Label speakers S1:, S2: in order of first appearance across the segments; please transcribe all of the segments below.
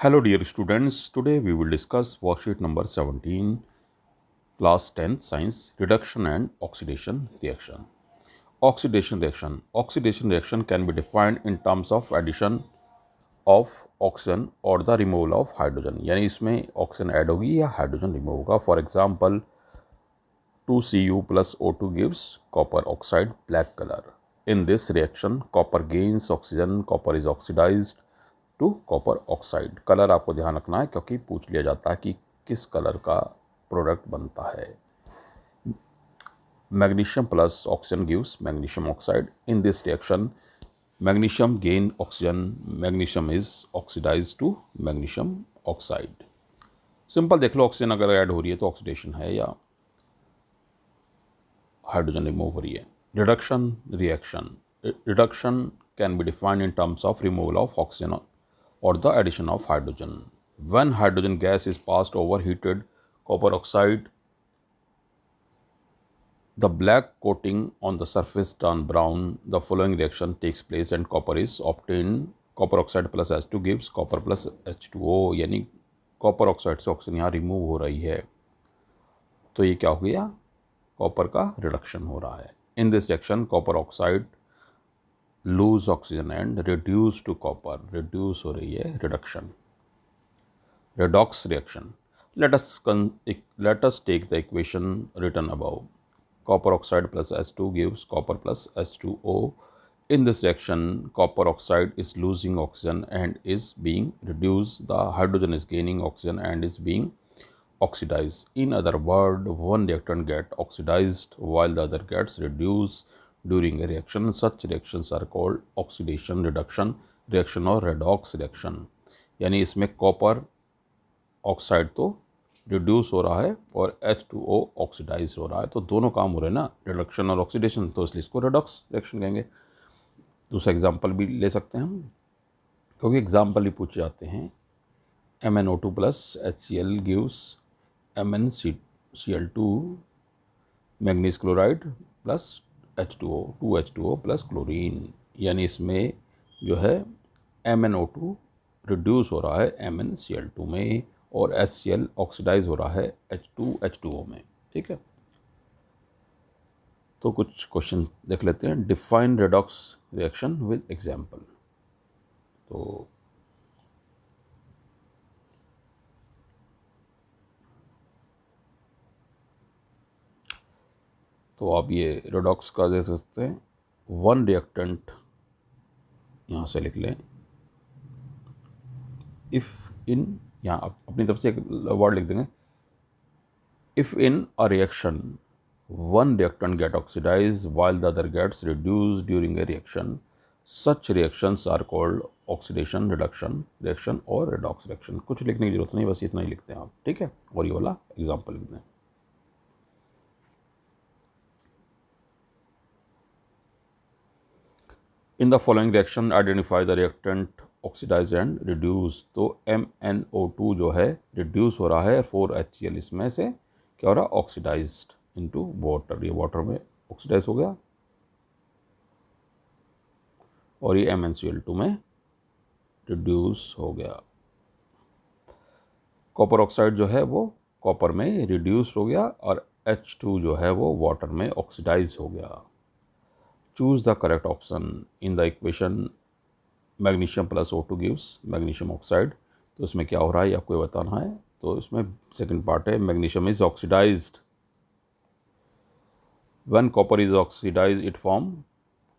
S1: Hello dear students, today we will discuss worksheet number 17, class 10th science, reduction and oxidation reaction. Oxidation reaction can be defined in terms of addition of oxygen or the removal of hydrogen. यानी इसमें oxygen add होगी या hydrogen remove होगा. For example 2Cu plus O2 gives copper oxide black color. In this reaction, copper gains oxygen, copper is oxidized to copper oxide. Colour आपको ध्यान रखना है क्योंकि पूछ लिया जाता है कि किस कलर का प्रोडक्ट बनता है. Magnesium plus oxygen gives magnesium oxide. In this reaction, magnesium gain oxygen, magnesium is oxidized to magnesium oxide. Simple देख लो, ऑक्सीजन अगर ऐड हो रही है तो ऑक्सीडेशन है या हाइड्रोजन रिमूव हो रही है. Reduction can be defined in terms of removal of oxygen or the addition of hydrogen. When hydrogen gas is passed over heated copper oxide, the black coating on the surface turn brown. The following reaction takes place and copper is obtained. Copper oxide plus H2 gives copper plus H2O. यानी copper oxide से oxygen यहाँ remove हो रही है तो ये क्या हो गया, कॉपर का रिडक्शन हो रहा है. In this reaction copper oxide lose oxygen and reduce to copper, reduce हो रही है, reduction. Redox reaction. Let us take the equation written above. Copper oxide plus H2 gives copper plus H2O. In this reaction, copper oxide is losing oxygen and is being reduced. The hydrogen is gaining oxygen and is being oxidized. In other words, one reactant gets oxidized while the other gets reduced during a reaction. Such reactions are called oxidation reduction reaction और redox reaction. यानी इसमें copper oxide तो reduce हो रहा है और H2O oxidise हो रहा है, तो दोनों काम हो रहे हैं ना, रिडक्शन और ऑक्सीडेशन, तो इसलिए इसको रिडॉक्स रिएक्शन कहेंगे. दूसरा एग्जांपल भी ले सकते हैं हम, क्योंकि एग्जांपल ही पूछे जाते हैं. MnO2 plus HCl gives MnCl2 manganese chloride plus H2O 2H2O plus chlorine. यानी इसमें जो है MnO2 रिड्यूस हो रहा है MnCl2 में और HCl ऑक्सीडाइज हो रहा है H2H2O में. ठीक है, तो कुछ क्वेश्चन देख लेते हैं. Define redox reaction with example. तो आप ये रेडॉक्स का दे सकते हैं. वन रिएक्टेंट यहाँ से लिख लें. इफ़ इन, यहाँ आप अपनी तरफ से एक वर्ड लिख देंगे. If in a reaction one reactant get oxidized while the other gets reduced during a reaction, such reactions are called oxidation reduction reaction और redox reaction. कुछ लिखने की जरूरत नहीं, बस इतना ही लिखते हैं आप. ठीक है, और ये वाला एग्जाम्पल लिख दें. In the following reaction identify the reactant oxidized and reduced. तो MnO2 जो है रिड्यूस हो रहा है, 4HCl इसमें से क्या हो रहा है, ऑक्सीडाइज्ड इनटू वाटर. ये वाटर में ऑक्सीडाइज हो गया और ये MnCl2 में रिड्यूस हो गया. कॉपर ऑक्साइड जो है वो कॉपर में रिड्यूस हो गया और H2 जो है वो वाटर में ऑक्सीडाइज हो गया. Choose the correct option. In the equation magnesium plus O2 gives magnesium oxide. तो इसमें क्या हो रहा है ये आपको बताना है. तो इसमें सेकंड पार्ट है, magnesium is oxidised. When copper is oxidized, it form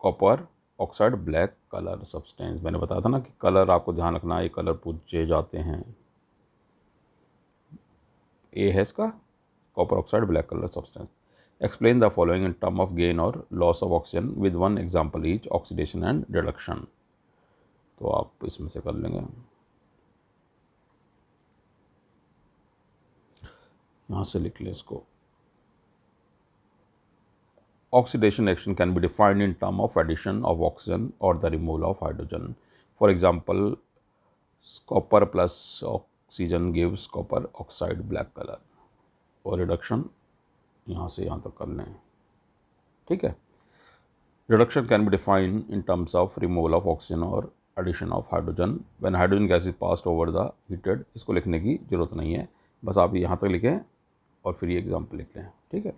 S1: copper oxide black color substance. मैंने बताया था ना कि कलर आपको ध्यान रखना है, ये कलर पूछे जाते हैं. ए है इसका, copper oxide black colour substance. Explain the following in term of gain और loss of oxygen with one example each, oxidation and reduction. तो आप इसमें से कर लेंगे. यहाँ से लिख लें इसको. Oxidation reaction can be defined in terms of addition of oxygen or the removal of hydrogen. For example, copper plus oxygen gives copper oxide black color. और reduction यहाँ से यहाँ तक कर लें. ठीक है. Reduction can be defined in terms of removal of oxygen or addition of hydrogen when hydrogen gas is passed over the heated, इसको लिखने की ज़रूरत नहीं है, बस आप यहाँ तक लिखें और फिर ये एग्जाम्पल लिख लें, ठीक है।